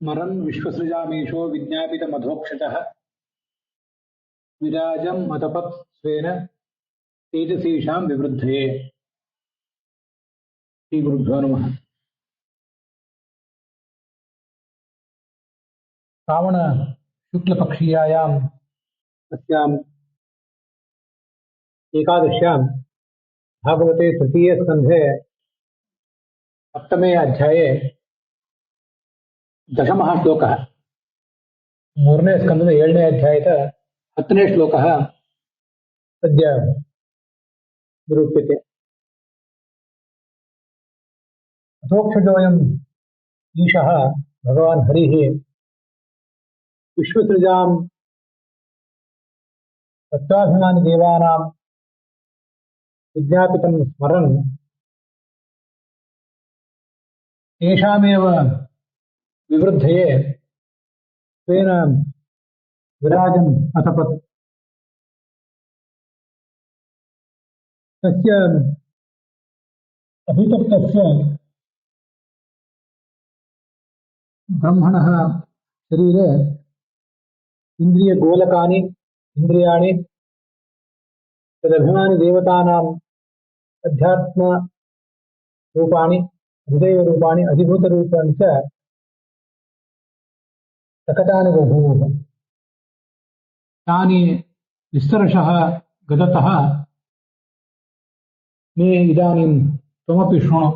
स्मरन् विश्वसृजामीशो विज्ञापितमधोक्षजः विराजं मतपत् स्वेन तेजसीशां विवृद्धये। श्रीगुरुभ्यो नमः। श्रावण शुक्लपक्षीयायां तस्याम् एकादश्यां भागवते तृतीये स्कन्धे सप्तमे अध्याये दशमः श्लोकः, मूरನೇ स्कन्धದ 7ನೇ अध्यायದ 10ನೇ श्लोकः सद्य निरूप्यते। अथोक्षजोऽयम् ईशः भगवान् हरिः विश्वसृजां तत्त्वाभिमानिदेवानां विज्ञापितं स्मरन् तेषामेव विवृद्धये स्वेन विराजम् अतपत्। तस्य अभितप्तस्य ब्रह्मणः शरीरे इन्द्रियगोलकानि इन्द्रियाणि तदभिमानिदेवतानाम् अध्यात्मरूपाणि हृदयरूपाणि अधिभूतरूपाणि च प्रकटानि बभूवुः। तानि विस्तरशः गदतः मे इदानीं त्वमपि शृणु।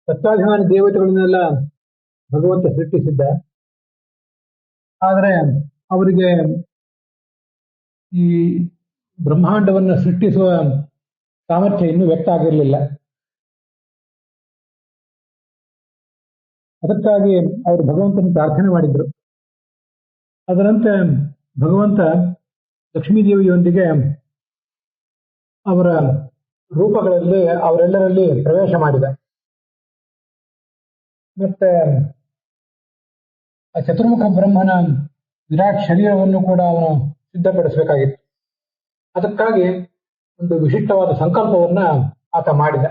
ತತ್ವಾಭಿಮಾನಿ ದೇವತೆಗಳನ್ನೆಲ್ಲ ಭಗವಂತ ಸೃಷ್ಟಿಸಿದ್ದ. ಆದರೆ ಅವರಿಗೆ ಈ ಬ್ರಹ್ಮಾಂಡವನ್ನು ಸೃಷ್ಟಿಸುವ ಸಾಮರ್ಥ್ಯ ಇನ್ನೂ ವ್ಯಕ್ತ ಆಗಿರಲಿಲ್ಲ. ಅದಕ್ಕಾಗಿ ಅವರು ಭಗವಂತನ ಪ್ರಾರ್ಥನೆ ಮಾಡಿದ್ರು. ಅದರಂತೆ ಭಗವಂತ ಲಕ್ಷ್ಮೀದೇವಿಯೊಂದಿಗೆ ಅವರ ರೂಪಗಳಲ್ಲಿ ಅವರೆಲ್ಲರಲ್ಲಿ ಪ್ರವೇಶ ಮಾಡಿದ. ಮತ್ತೆ ಆ ಚತುರ್ಮುಖ ಬ್ರಹ್ಮನ ವಿರಾಟ್ ಶರೀರವನ್ನು ಕೂಡ ಅವನು ಸಿದ್ಧಪಡಿಸಬೇಕಾಗಿತ್ತು. ಅದಕ್ಕಾಗಿ ಒಂದು ವಿಶಿಷ್ಟವಾದ ಸಂಕಲ್ಪವನ್ನ ಆತ ಮಾಡಿದ.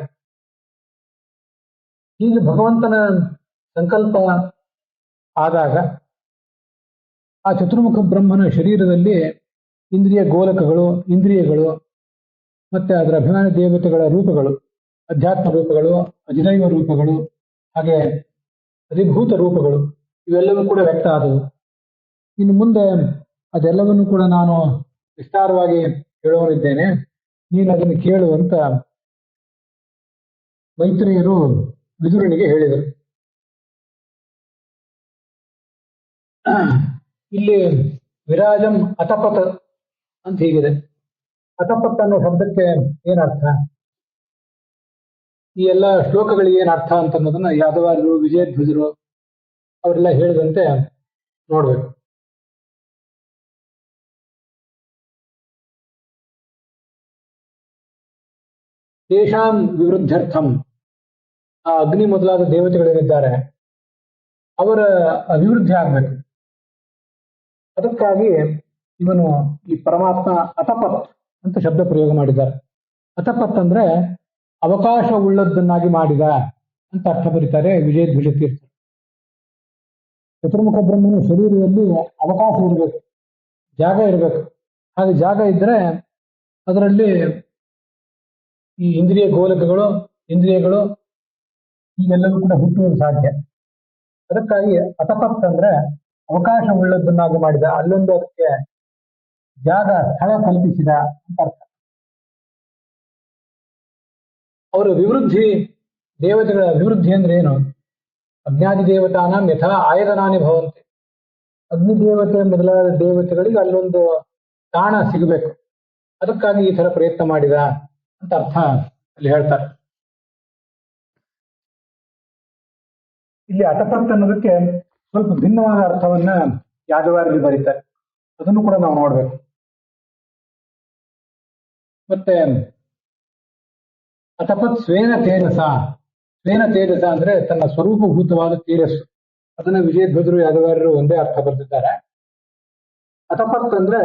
ಹೀಗೆ ಭಗವಂತನ ಸಂಕಲ್ಪ ಆದಾಗ ಆ ಚತುರ್ಮುಖ ಬ್ರಹ್ಮನ ಶರೀರದಲ್ಲಿ ಇಂದ್ರಿಯ ಗೋಲಕಗಳು, ಇಂದ್ರಿಯಗಳು, ಮತ್ತೆ ಅದರ ಅಭಿಮಾನಿ ದೇವತೆಗಳ ರೂಪಗಳು, ಅಧ್ಯಾತ್ಮ ರೂಪಗಳು, ಅಧಿದೈವ ರೂಪಗಳು, ಹಾಗೆ ಅಧಿಭೂತ ರೂಪಗಳು ಇವೆಲ್ಲವೂ ಕೂಡ ವ್ಯಕ್ತ ಆದವು. ಇನ್ನು ಮುಂದೆ ಅದೆಲ್ಲವನ್ನು ಕೂಡ ನಾನು ವಿಸ್ತಾರವಾಗಿ ಹೇಳುವನಿದ್ದೇನೆ, ನೀನು ಅದನ್ನು ಕೇಳುವಂತ ಮೈತ್ರೇಯರು ವಿದುರನಿಗೆ ಹೇಳಿದರು. ಇಲ್ಲಿ ವಿರಾಜಂ ಅತಪತ್ ಅಂತ ಹೀಗಿದೆ. ಅತಪತ್ ಅನ್ನೋ ಶಬ್ದಕ್ಕೆ ಏನರ್ಥ, ಈ ಎಲ್ಲ ಶ್ಲೋಕಗಳಿಗೆ ಏನು ಅರ್ಥ ಅಂತ ಅನ್ನೋದನ್ನ ಯಾದವಾರರು, ವಿಜಯಧ್ವಜರು ಅವರೆಲ್ಲ ಹೇಳಿದಂತೆ ನೋಡ್ಬೇಕು. ತೇಷಾಂ ವಿವೃದ್ಧ್ಯರ್ಥಂ, ಆ ಅಗ್ನಿ ಮೊದಲಾದ ದೇವತೆಗಳೇನಿದ್ದಾರೆ ಅವರ ಅಭಿವೃದ್ಧಿ ಆಗ್ಬೇಕು. ಅದಕ್ಕಾಗಿ ಇವನು ಈ ಪರಮಾತ್ಮ ಅತಪತ್ ಅಂತ ಶಬ್ದ ಪ್ರಯೋಗ ಮಾಡಿದ್ದಾರೆ. ಅತಪತ್ ಅಂದ್ರೆ ಅವಕಾಶ ಉಳ್ಳದ್ದನ್ನಾಗಿ ಮಾಡಿದ ಅಂತ ಅರ್ಥ ಬರೀತಾರೆ ವಿಜಯಧ್ವಜ ತೀರ್ಥ. ಚತುರ್ಮುಖ ಬ್ರಹ್ಮನ ಶರೀರದಲ್ಲಿ ಅವಕಾಶ ಇರಬೇಕು, ಜಾಗ ಇರಬೇಕು. ಹಾಗೆ ಜಾಗ ಇದ್ರೆ ಅದರಲ್ಲಿ ಈ ಇಂದ್ರಿಯ ಗೋಲಕಗಳು, ಇಂದ್ರಿಯಗಳು ಹೀಗೆಲ್ಲವೂ ಕೂಡ ಹುಟ್ಟುವುದು ಸಾಧ್ಯ. ಅದಕ್ಕಾಗಿ ಅತಪತ್ ಅಂದ್ರೆ ಅವಕಾಶ ಉಳ್ಳದ್ದನ್ನಾಗಿ ಮಾಡಿದ, ಅಲ್ಲೊಂದು ಅದಕ್ಕೆ ಜಾಗ, ಸ್ಥಳ ಕಲ್ಪಿಸಿದ ಅಂತ ಅರ್ಥ. ಅವರ ವಿವೃದ್ಧಿ, ದೇವತೆಗಳ ಅಭಿವೃದ್ಧಿ ಅಂದ್ರೆ ಏನು? ಅಜ್ಞಾದಿ ದೇವತಾನಾಂ ಯಥಾ ಆಯತನಾನಿ ಭವಂತಿ. ಅಗ್ನಿದೇವತೆ ಮೊದಲಾದ ದೇವತೆಗಳಿಗೆ ಅಲ್ಲೊಂದು ತಾಣ ಸಿಗಬೇಕು. ಅದಕ್ಕಾಗಿ ಈ ತರ ಪ್ರಯತ್ನ ಮಾಡಿದ ಅಂತ ಅರ್ಥ ಅಲ್ಲಿ ಹೇಳ್ತಾರೆ. ಇಲ್ಲಿ ಅತಪತ್ ಅನ್ನೋದಕ್ಕೆ ಸ್ವಲ್ಪ ಭಿನ್ನವಾದ ಅರ್ಥವನ್ನ ಯಾದವಾರರಲ್ಲಿ ಬರೀತಾರೆ. ಅದನ್ನು ಕೂಡ ನಾವು ನೋಡ್ಬೇಕು. ಮತ್ತೆ ಅತಪತ್ ಸ್ವೇನ ತೇಜಸ, ಸ್ವೇನ ತೇಜಸ ಅಂದ್ರೆ ತನ್ನ ಸ್ವರೂಪಭೂತವಾದ ತೇಜಸ್ಸು. ಅದನ್ನ ವಿಜಯಧ್ವಜರು, ಯಾದವಾರರು ಒಂದೇ ಅರ್ಥ ಬರೆದಿದ್ದಾರೆ. ಅತಪತ್ ಅಂದ್ರೆ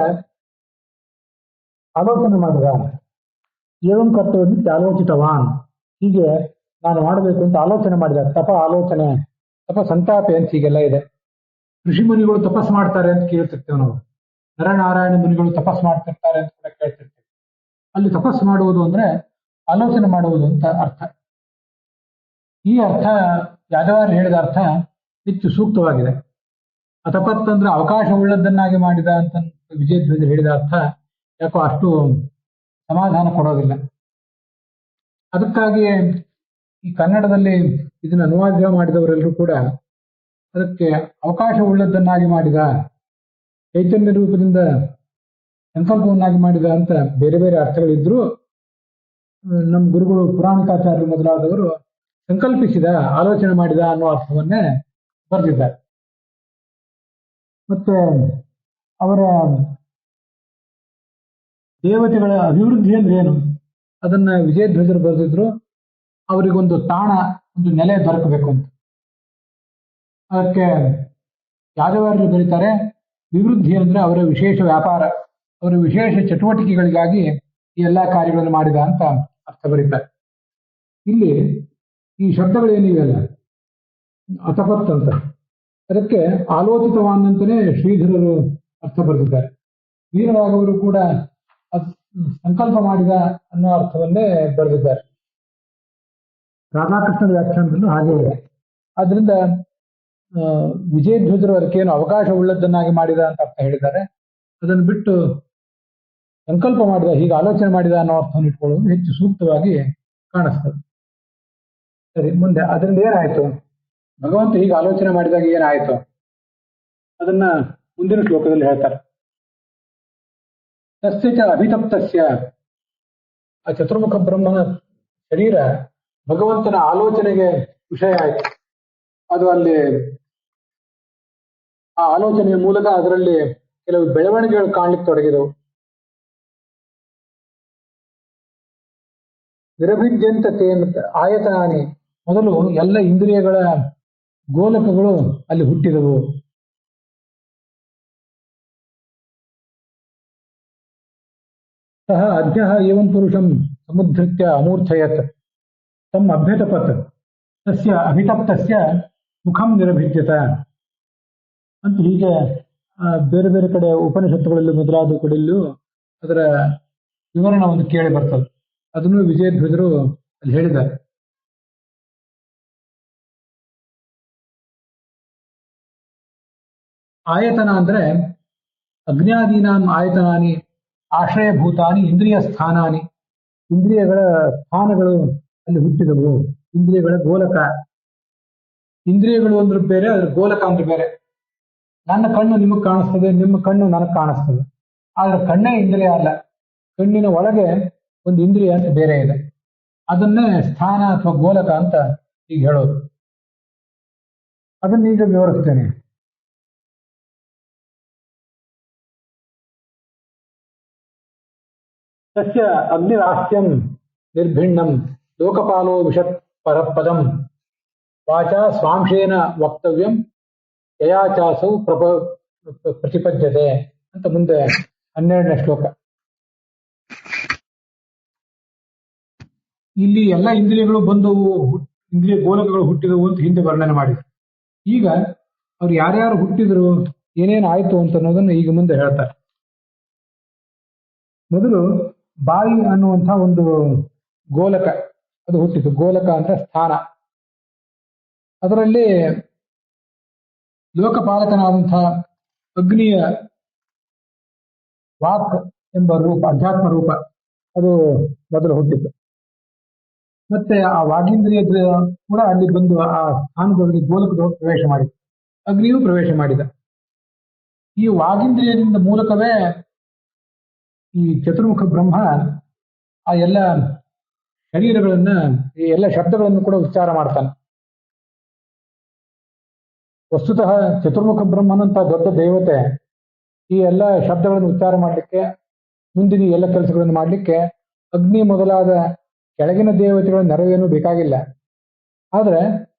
ಆಲೋಚನೆ ಮಾಡಿದ, ಏವಂ ಕರ್ತವ್ಯ ಆಲೋಚಿತವಾನ್, ಹೀಗೆ ನಾನು ಮಾಡಬೇಕು ಅಂತ ಆಲೋಚನೆ ಮಾಡಿದ. ತಪ ಆಲೋಚನೆ, ತಪ ಸಂತಾಪೆ ಅಂತ ಹೀಗೆಲ್ಲ ಇದೆ. ಋಷಿ ಮುನಿಗಳು ತಪಸ್ ಮಾಡ್ತಾರೆ ಅಂತ ಕೇಳ್ತಿರ್ತೇವೆ ನಾವು. ನರನಾರಾಯಣ ಮುನಿಗಳು ತಪಸ್ ಮಾಡ್ತಿರ್ತಾರೆ ಅಂತ ಕೂಡ ಕೇಳ್ತಿರ್ತೀವಿ. ಅಲ್ಲಿ ತಪಸ್ ಮಾಡುವುದು ಅಂದ್ರೆ ಆಲೋಚನೆ ಮಾಡುವುದು ಅಂತ ಅರ್ಥ. ಈ ಅರ್ಥ ಯಾದವಾರ ಹೇಳಿದ ಅರ್ಥ ಹೆಚ್ಚು ಸೂಕ್ತವಾಗಿದೆ. ಅತಪತ್ ಅಂದ್ರೆ ಅವಕಾಶ ಉಳ್ಳದ್ದನ್ನಾಗಿ ಮಾಡಿದ ಅಂತ ವಿಜಯಧ್ವಜ ಹೇಳಿದ ಅರ್ಥ ಯಾಕೋ ಅಷ್ಟು ಸಮಾಧಾನ ಕೊಡೋದಿಲ್ಲ. ಅದಕ್ಕಾಗಿ ಈ ಕನ್ನಡದಲ್ಲಿ ಇದನ್ನ ಅನುವಾದ ಮಾಡಿದವರೆಲ್ಲರೂ ಕೂಡ ಅದಕ್ಕೆ ಅವಕಾಶ ಉಳ್ಳದ್ದನ್ನಾಗಿ ಮಾಡಿದ, ಚೈತನ್ಯ ರೂಪದಿಂದ ಸಂಕಲ್ಪವನ್ನಾಗಿ ಮಾಡಿದ ಅಂತ ಬೇರೆ ಬೇರೆ ಅರ್ಥಗಳಿದ್ರು, ನಮ್ಮ ಗುರುಗಳು ಪುರಾಣಿಕಾಚಾರ್ಯರು ಮೊದಲಾದವರು ಸಂಕಲ್ಪಿಸಿದ, ಆಲೋಚನೆ ಮಾಡಿದ ಅನ್ನೋ ಅರ್ಥವನ್ನೇ ಬರೆದಿದ್ದಾರೆ. ಮತ್ತೆ ಅವರ ದೇವತೆಗಳ ಅಭಿವೃದ್ಧಿ ಅಂದ್ರೆ ಏನು ಅದನ್ನ ವಿಜಯಧ್ವಜರು ಬರೆದಿದ್ರು. ಅವರಿಗೊಂದು ತಾಣ, ಒಂದು ನೆಲೆ ದೊರಕಬೇಕು ಅಂತ. ಅದಕ್ಕೆ ಯಾದವಾರರು ಬರೀತಾರೆ, ವಿವೃದ್ಧಿ ಅಂದ್ರೆ ಅವರ ವಿಶೇಷ ವ್ಯಾಪಾರ, ಅವರ ವಿಶೇಷ ಚಟುವಟಿಕೆಗಳಿಗಾಗಿ ಈ ಎಲ್ಲಾ ಕಾರ್ಯಗಳನ್ನು ಮಾಡಿದ ಅಂತ ಅರ್ಥ ಬರೀತಾರೆ. ಇಲ್ಲಿ ಈ ಶಬ್ದಗಳೇನಿವೆಯಲ್ಲ, ಅತಪತ್ ಅಂತ, ಅದಕ್ಕೆ ಆಲೋಚಿತವಾನ್ ಅಂತಾನೆ ಶ್ರೀಧರರು ಅರ್ಥ ಬರೆದಿದ್ದಾರೆ. ವೀರರಾಘವರು ಕೂಡ ಸಂಕಲ್ಪ ಮಾಡಿದ ಅನ್ನೋ ಅರ್ಥವನ್ನೇ ಬರೆದಿದ್ದಾರೆ. ರಾಧಾಕೃಷ್ಣನ ವ್ಯಾಖ್ಯಾನದಲ್ಲೂ ಹಾಗೆ ಇದೆ. ಆದ್ರಿಂದ ವಿಜಯಧ್ವಜರು ಅದಕ್ಕೇನು ಅವಕಾಶ ಉಳ್ಳದ್ದನ್ನಾಗಿ ಮಾಡಿದ ಅಂತ ಅರ್ಥ ಹೇಳಿದ್ದಾರೆ. ಅದನ್ನು ಬಿಟ್ಟು ಸಂಕಲ್ಪ ಮಾಡಿದ, ಹೀಗೆ ಆಲೋಚನೆ ಮಾಡಿದ ಅನ್ನೋ ಅರ್ಥವನ್ನು ಇಟ್ಕೊಳ್ಳೋದು ಹೆಚ್ಚು ಸೂಕ್ತವಾಗಿ ಕಾಣಿಸ್ತದೆ. ಸರಿ, ಮುಂದೆ ಅದರಿಂದ ಏನಾಯ್ತು, ಭಗವಂತ ಹೀಗೆ ಆಲೋಚನೆ ಮಾಡಿದಾಗ ಏನಾಯ್ತು ಅದನ್ನ ಮುಂದಿನ ಶ್ಲೋಕದಲ್ಲಿ ಹೇಳ್ತಾರೆ. ತಸ್ಯ ಅಭಿತಪ್ತಸ್ಯ, ಆ ಚತುರ್ಮುಖ ಬ್ರಹ್ಮನ ಶರೀರ ಭಗವಂತನ ಆಲೋಚನೆಗೆ ವಿಷಯ ಆಯ್ತು. ಅದು ಅಲ್ಲಿ ಆ ಆಲೋಚನೆಯ ಮೂಲಕ ಅದರಲ್ಲಿ ಕೆಲವು ಬೆಳವಣಿಗೆಗಳು ಕಾಣ್ಲಿಕ್ಕೆ ತೊಡಗಿದವು. ವಿರಭಿದ್ಯಂತ ಆಯತನಾನಿ, ಮೊದಲು ಎಲ್ಲ ಇಂದ್ರಿಯಗಳ ಗೋಲಕಗಳು ಅಲ್ಲಿ ಹುಟ್ಟಿದವು. ಸಹ ಅಜ್ಞ ಏವಂ ಪುರುಷಂ ಸಮುದ್ಧೃತ್ಯ ಅಮೂರ್ಛಯತ್ ತಮ್ಮ ಅಭ್ಯತಪತ್ ತಸ್ಯ ಅಭಿತಪ್ತಸ್ಯ ಮುಖಂ ನಿರಭಿದ್ಯತ ಅಂತ ಹೀಗೆ ಬೇರೆ ಬೇರೆ ಕಡೆ ಉಪನಿಷತ್ತುಗಳಲ್ಲಿ ಮೊದಲಾದ ಕಡೆಯಲ್ಲೂ ಅದರ ವಿವರಣೆ ಒಂದು ಕೇಳಿ ಬರ್ತದೆ. ಅದನ್ನು ವಿಜಯಧ್ವಜರು ಅಲ್ಲಿ ಹೇಳಿದ್ದಾರೆ. ಆಯತನ ಅಂದ್ರೆ ಅಗ್ನ್ಯಾದೀನಾಂ ಆಯತನಾನಿ ಆಶ್ರಯಭೂತಾನಿ ಇಂದ್ರಿಯ ಸ್ಥಾನಾನಿ, ಇಂದ್ರಿಯಗಳ ಸ್ಥಾನಗಳು ಅಲ್ಲಿ ಹುಟ್ಟಿದವು. ಇಂದ್ರಿಯಗಳ ಗೋಲಕ, ಇಂದ್ರಿಯಗಳು ಅಂದ್ರೆ ಬೇರೆ, ಅದ್ರ ಗೋಲಕ ಅಂದ್ರೆ ಬೇರೆ. ನನ್ನ ಕಣ್ಣು ನಿಮಗೆ ಕಾಣಿಸ್ತದೆ, ನಿಮ್ಮ ಕಣ್ಣು ನನಗೆ ಕಾಣಿಸ್ತದೆ, ಆದ್ರೆ ಕಣ್ಣೇ ಇಂದ್ರಿಯ ಅಲ್ಲ. ಕಣ್ಣಿನ ಒಳಗೆ ಒಂದು ಇಂದ್ರಿಯ ಅಂತ ಬೇರೆ ಇದೆ. ಅದನ್ನೇ ಸ್ಥಾನ ಅಥವಾ ಗೋಲಕ ಅಂತ ಈಗ ಹೇಳೋದು. ಅದನ್ನ ಈಗ ವಿವರಿಸ್ತೇನೆ. ತಸ್ಯ ಅಗ್ನಿರಾಸ್ಯಂ ನಿರ್ಭಿಣ್ಣಂ ಲೋಕಪಾಲೋ ವಿಷತ್ ಪರಪದಂ ವಾಚಾ ಸ್ವಾಂಶೇನ ವಕ್ತವ್ಯಂ ಯಯಾಚಾಸೌ ಪ್ರತಿಪದ್ಯತೆ ಅಂತ ಮುಂದೆ 12ನೇ ಶ್ಲೋಕ. ಇಲ್ಲಿ ಎಲ್ಲ ಇಂದ್ರಿಯಗಳು ಬಂದವು, ಇಂದ್ರಿಯ ಗೋಲಕಗಳು ಹುಟ್ಟಿದವು ಅಂತ ಹಿಂದೆ ವರ್ಣನೆ ಮಾಡಿದ್ರು. ಈಗ ಅವ್ರು ಯಾರ್ಯಾರು ಹುಟ್ಟಿದ್ರು, ಏನೇನು ಆಯ್ತು ಅಂತ ಅನ್ನೋದನ್ನು ಈಗ ಮುಂದೆ ಹೇಳ್ತಾರೆ. ಮೊದಲು ಬಾಯಿ ಅನ್ನುವಂಥ ಒಂದು ಗೋಲಕ ಅದು ಹುಟ್ಟಿತು. ಗೋಲಕ ಅಂದ್ರೆ ಸ್ಥಾನ. ಅದರಲ್ಲಿ ಲೋಕಪಾಲಕನಾದಂತಹ ಅಗ್ನಿಯ ವಾಕ್ ಎಂಬ ರೂಪ, ಅಧ್ಯಾತ್ಮ ರೂಪ, ಅದು ಮೊದಲು ಹುಟ್ಟಿತು. ಮತ್ತೆ ಆ ವಾಗೀಂದ್ರಿಯ ಕೂಡ ಅಲ್ಲಿ ಬಂದು ಆ ಸ್ಥಾನದೊಳಗೆ ಗೋಲಕದೊಳಗೆ ಪ್ರವೇಶ ಮಾಡಿತು. ಅಗ್ನಿಯೂ ಪ್ರವೇಶ ಮಾಡಿದ. ಈ ವಾಗೀಂದ್ರಿಯದಿಂದ ಮೂಲಕವೇ ಈ ಚತುರ್ಮುಖ ಬ್ರಹ್ಮ ಆ ಎಲ್ಲ ಶರೀರಗಳನ್ನ, ಈ ಎಲ್ಲ ಶಬ್ದಗಳನ್ನು ಕೂಡ ಉಚ್ಚಾರ ಮಾಡ್ತಾನೆ. ವಸ್ತುತಃ ಚತುರ್ಮುಖ ಬ್ರಹ್ಮನಂತ ದೊಡ್ಡ ದೇವತೆ ಈ ಎಲ್ಲ ಶಬ್ದಗಳನ್ನು ಉಚ್ಚಾರ ಮಾಡಲಿಕ್ಕೆ, ಮುಂದಿನ ಎಲ್ಲ ಕೆಲಸಗಳನ್ನು ಮಾಡಲಿಕ್ಕೆ ಅಗ್ನಿ ಮೊದಲಾದ ಕೆಳಗಿನ ದೇವತೆಗಳ ನೆರವೇನೂ ಬೇಕಾಗಿಲ್ಲ. ಆದ್ರೆ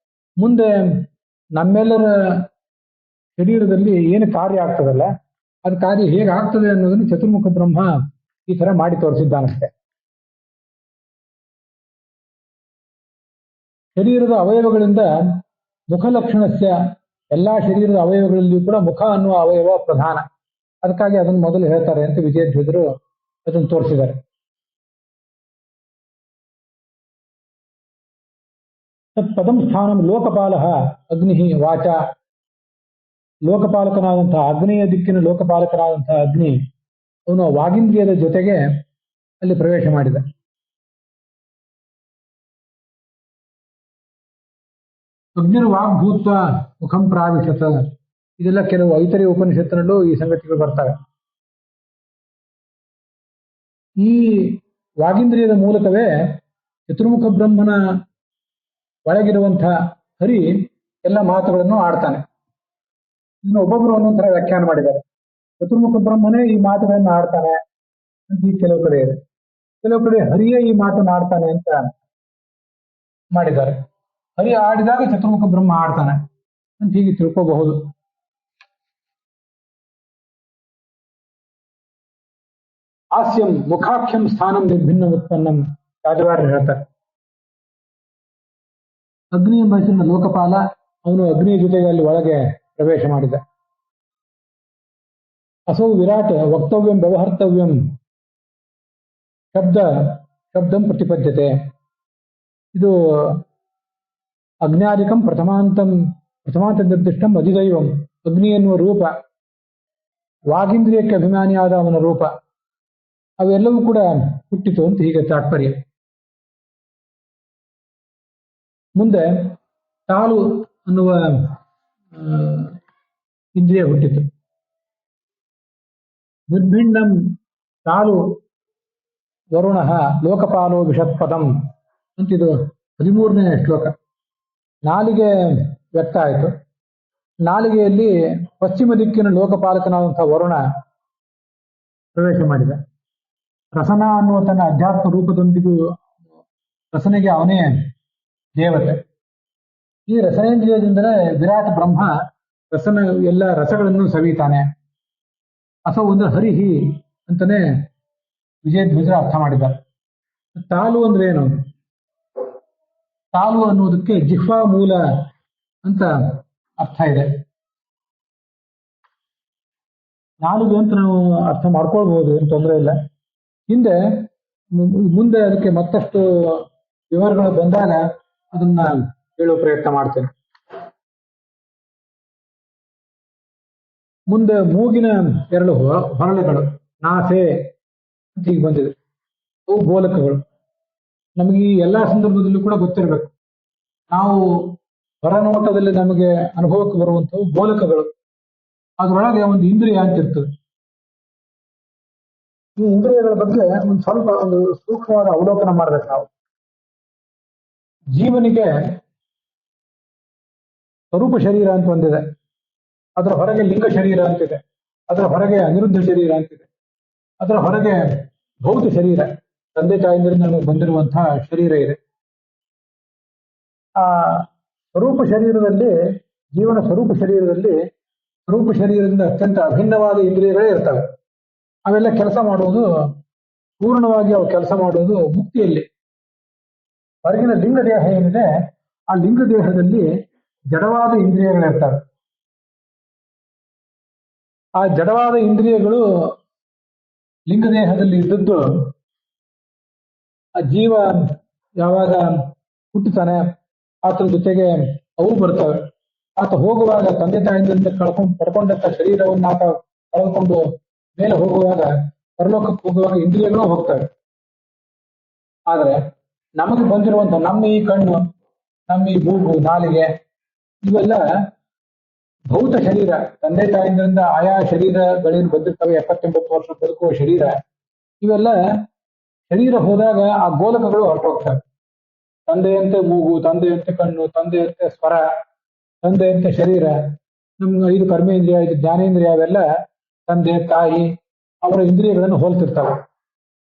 ಮುಂದೆ ನಮ್ಮೆಲ್ಲರ ಶರೀರದಲ್ಲಿ ಏನು ಕಾರ್ಯ ಆಗ್ತದಲ್ಲ, ಅದು ಕಾರ್ಯ ಹೇಗಾಗ್ತದೆ ಅನ್ನೋದನ್ನು ಚತುರ್ಮುಖ ಬ್ರಹ್ಮ ಈ ತರ ಮಾಡಿ ತೋರಿಸಿದ್ದಾನಷ್ಟೆ. ಶರೀರದ ಅವಯವಗಳಿಂದ ಮುಖಲಕ್ಷಣಸ್ಯ, ಎಲ್ಲಾ ಶರೀರದ ಅವಯವಗಳಲ್ಲಿಯೂ ಕೂಡ ಮುಖ ಅನ್ನುವ ಅವಯವ ಪ್ರಧಾನ. ಅದಕ್ಕಾಗಿ ಅದನ್ನು ಮೊದಲು ಹೇಳ್ತಾರೆ ಅಂತ ವಿಜಯಧ್ವಜರು ಅದನ್ನು ತೋರಿಸಿದ್ದಾರೆ. ಪದಂ ಸ್ಥಾನಂ ಲೋಕಪಾಲ ಅಗ್ನಿ ವಾಚ, ಲೋಕಪಾಲಕನಾದಂತಹ ಅಗ್ನಿಯ ದಿಕ್ಕಿನ ಲೋಕಪಾಲಕನಾದಂತಹ ಅಗ್ನಿ ಅವನು ವಾಗೀಂದ್ರಿಯದ ಜೊತೆಗೆ ಅಲ್ಲಿ ಪ್ರವೇಶ ಮಾಡಿದ. ಅಗ್ನಿರ್ ವಾಗ್ಭೂತ್ವ ಮುಖಂ ಪ್ರಾವಿಶತ, ಇದೆಲ್ಲ ಕೆಲವು ಐತರೇಯ ಉಪನಿಷತ್ತಿನಲ್ಲೂ ಈ ಸಂಗತಿಗಳು ಬರ್ತವೆ. ಈ ವಾಗೀಂದ್ರಿಯದ ಮೂಲಕವೇ ಚತುರ್ಮುಖ ಬ್ರಹ್ಮನ ಒಳಗಿರುವಂತಹ ಹರಿ ಎಲ್ಲ ಮಾತುಗಳನ್ನು ಆಡ್ತಾನೆ. ಇದನ್ನು ಒಬ್ಬೊಬ್ಬರು ಒಂದೊಂದು ಥರ ವ್ಯಾಖ್ಯಾನ ಮಾಡಿದ್ದಾರೆ. ಚತುರ್ಮುಖ ಬ್ರಹ್ಮನೇ ಈ ಮಾತುಗಳನ್ನು ಆಡ್ತಾನೆ ಅಂತ ಈ ಕೆಲವು ಕಡೆ ಇದೆ, ಕೆಲವು ಕಡೆ ಹರಿಯೇ ಈ ಮಾತನ್ನು ಆಡ್ತಾನೆ ಅಂತ ಮಾಡಿದ್ದಾರೆ. ಹರಿ ಆಡಿದಾಗ ಚತುರ್ಮುಖ ಬ್ರಹ್ಮ ಆಡ್ತಾನೆ ಅಂತ ಹೀಗೆ ತಿಳ್ಕೋಬಹುದು. ಹಾಸ್ಯಂ ಮುಖಾಖ್ಯಂ ಸ್ಥಾನಂ ನಿರ್ಭಿನ್ನ ಉತ್ಪನ್ನಂ, ರಾಜವಾರ್ಯ ಹೇಳ್ತಾರೆ. ಅಗ್ನಿ ಎಂಬ ಹೆಸರಿನ ಲೋಕಪಾಲ ಅವನು ಅಗ್ನಿಯ ಜೊತೆಗೆ ಅಲ್ಲಿ ಒಳಗೆ ಪ್ರವೇಶ ಮಾಡಿದ. ಅಸೌ ವಿರಾಟ್ ವಕ್ತವ್ಯಂ ವ್ಯವಹರ್ತವ್ಯಂ ಶಬ್ದಂ ಪ್ರತಿಪದ್ಯತೆ. ಇದು ಅಗ್ನ್ಯಾದಿಕಂ ಪ್ರಥಮಾಂತ ನಿರ್ದಿಷ್ಟಂ ಅಧಿದೈವಂ, ಅಗ್ನಿ ಎನ್ನುವ ರೂಪ, ವಾಗೀಂದ್ರಿಯಕ್ಕೆ ಅಭಿಮಾನಿಯಾದ ಅವನ ರೂಪ, ಅವೆಲ್ಲವೂ ಕೂಡ ಹುಟ್ಟಿತು ಅಂತ ಹೀಗೆ ತಾತ್ಪರ್ಯ. ಮುಂದೆ ತಾಳು ಅನ್ನುವ ಇಂದ್ರಿಯ ಹುಟ್ಟಿತು. ನಿರ್ಭಿನ್ನಂ ತಾಳು ವರುಣ ಲೋಕಪಾಲೋ ವಿಷತ್ಪದಂ ಅಂತಿದು 13ನೇ ಶ್ಲೋಕ. ನಾಲಿಗೆ ವ್ಯಕ್ತ ಆಯಿತು. ನಾಲಿಗೆಯಲ್ಲಿ ಪಶ್ಚಿಮ ದಿಕ್ಕಿನ ಲೋಕಪಾಲಕನಾದಂತಹ ವರುಣ ಪ್ರವೇಶ ಮಾಡಿದ. ರಸನ ಅನ್ನುವ ತನ್ನ ಅಧ್ಯಾತ್ಮ ರೂಪದೊಂದಿಗೂ ರಸನೆಗೆ ಅವನೇ ದೇವತೆ. ಈ ರಸನೇಂದ್ರಿಯದಿಂದಲೇ ವಿರಾಟ್ ಬ್ರಹ್ಮ ಎಲ್ಲ ರಸಗಳನ್ನು ಸವಿತಾನೆ. ಅಸೌ ಅಂದ್ರೆ ಹರಿಹಿ ಅಂತಾನೆ ವಿಜಯಧ್ವಜರು ಅರ್ಥ ಮಾಡಿದ್ದಾರೆ. ತಾಲು ಅಂದ್ರೆ ಏನು? ತಾಲು ಅನ್ನುವುದಕ್ಕೆ ಜಿಹ್ವಾ ಮೂಲ ಅಂತ ಅರ್ಥ ಇದೆ. ನಾಲಿಗೆ ಅಂತ ನಾವು ಅರ್ಥ ಮಾಡ್ಕೊಳ್ಬಹುದು, ಏನು ತೊಂದರೆ ಇಲ್ಲ. ಮುಂದೆ ಅದಕ್ಕೆ ಮತ್ತಷ್ಟು ವಿವರಗಳು ಬಂದಾಗ ಅದನ್ನ ಹೇಳುವ ಪ್ರಯತ್ನ ಮಾಡ್ತೇನೆ. ಮುಂದೆ ಮೂಗಿನ 2 ಹೊರಳೆಗಳು ನಾಸೆ ಅಂತ ಈಗ ಬಂದಿದೆ. ಅವು ಗೋಲಕಗಳು. ನಮಗೆ ಈ ಎಲ್ಲಾ ಸಂದರ್ಭದಲ್ಲೂ ಕೂಡ ಗೊತ್ತಿರಬೇಕು. ನಾವು ಹೊರನೋಟದಲ್ಲಿ ನಮಗೆ ಅನುಭವಕ್ಕೆ ಬರುವಂಥವು ಗೋಲಕಗಳು. ಅದರೊಳಗೆ ಒಂದು ಇಂದ್ರಿಯ ಅಂತ ಇರ್ತದೆ. ಈ ಇಂದ್ರಿಯಗಳ ಬಗ್ಗೆ ಒಂದು ಸೂಕ್ಷ್ಮವಾದ ಅವಲೋಕನ ಮಾಡ್ಬೇಕು ನಾವು. ಜೀವನಿಗೆ ಸ್ವರೂಪ ಶರೀರ ಅಂತ ಒಂದಿದೆ, ಅದರ ಹೊರಗೆ ಲಿಂಗ ಶರೀರ ಅಂತಿದೆ, ಅದರ ಹೊರಗೆ ಅನಿರುದ್ಧ ಶರೀರ ಅಂತಿದೆ, ಅದರ ಹೊರಗೆ ಭೌತ ಶರೀರ, ತಂದೆ ತಾಯಿಯಿಂದ ನಮಗೆ ಬಂದಿರುವಂತಹ ಶರೀರ ಇದೆ. ಆ ಸ್ವರೂಪ ಶರೀರದಲ್ಲಿ, ಜೀವನ ಸ್ವರೂಪ ಶರೀರದಿಂದ ಅತ್ಯಂತ ಅಭಿನ್ನವಾದ ಇಂದ್ರಿಯಗಳೇ ಇರ್ತವೆ. ಅವೆಲ್ಲ ಕೆಲಸ ಮಾಡುವುದು, ಪೂರ್ಣವಾಗಿ ಅವು ಕೆಲಸ ಮಾಡುವುದು ಮುಕ್ತಿಯಲ್ಲಿ. ಹೊರಗಿನ ಲಿಂಗ ದೇಹ ಏನಿದೆ, ಆ ಲಿಂಗ ದೇಹದಲ್ಲಿ ಜಡವಾದ ಇಂದ್ರಿಯಗಳಿರ್ತವೆ. ಆ ಜಡವಾದ ಇಂದ್ರಿಯಗಳು ಲಿಂಗದೇಹದಲ್ಲಿ ಇದ್ದದ್ದು ಆ ಜೀವ ಯಾವಾಗ ಹುಟ್ಟುತ್ತಾನೆ ಆತನ ಜೊತೆಗೆ ಅವು ಬರ್ತವೆ. ಆತ ಹೋಗುವಾಗ ತಂದೆ ತಾಯಿಯಿಂದ ಪಡ್ಕೊಂಡಂತ ಶರೀರವನ್ನು ಆತ ಕಳೆದುಕೊಂಡು ಮೇಲೆ ಹೋಗುವಾಗ, ಪರಲೋಕಕ್ಕೆ ಹೋಗುವಾಗ ಇಂದ್ರಿಯಗಳು ಹೋಗ್ತವೆ. ಆದ್ರೆ ನಮಗೆ ಬಂದಿರುವಂತ ನಮ್ಮ ಈ ಕಣ್ಣು, ನಮ್ಮ ಈ ಮೂಗು, ನಾಲಿಗೆ, ಇವೆಲ್ಲ ಭೌತ ಶರೀರ. ತಂದೆ ತಾಯಿಯಿಂದ ಆಯಾ ಶರೀರಗಳೇನು ಬಂದಿರ್ತವೆ, 79 ವರ್ಷ ಬದುಕುವ ಶರೀರ, ಇವೆಲ್ಲ ಶರೀರ ಹೋದಾಗ ಆ ಗೋಲಕಗಳು ಹೊರಟೋಗ್ತವೆ. ತಂದೆಯಂತೆ ಮೂಗು, ತಂದೆಯಂತೆ ಕಣ್ಣು, ತಂದೆಯಂತೆ ಸ್ವರ, ತಂದೆಯಂತೆ ಶರೀರ, ನಮ್ಗೆ 5 ಕರ್ಮೇಂದ್ರಿಯ, 5 ಜ್ಞಾನೇಂದ್ರಿಯ, ಅವೆಲ್ಲ ತಂದೆ ತಾಯಿ ಅವರ ಇಂದ್ರಿಯಗಳನ್ನು ಹೋಲ್ತಿರ್ತವೆ.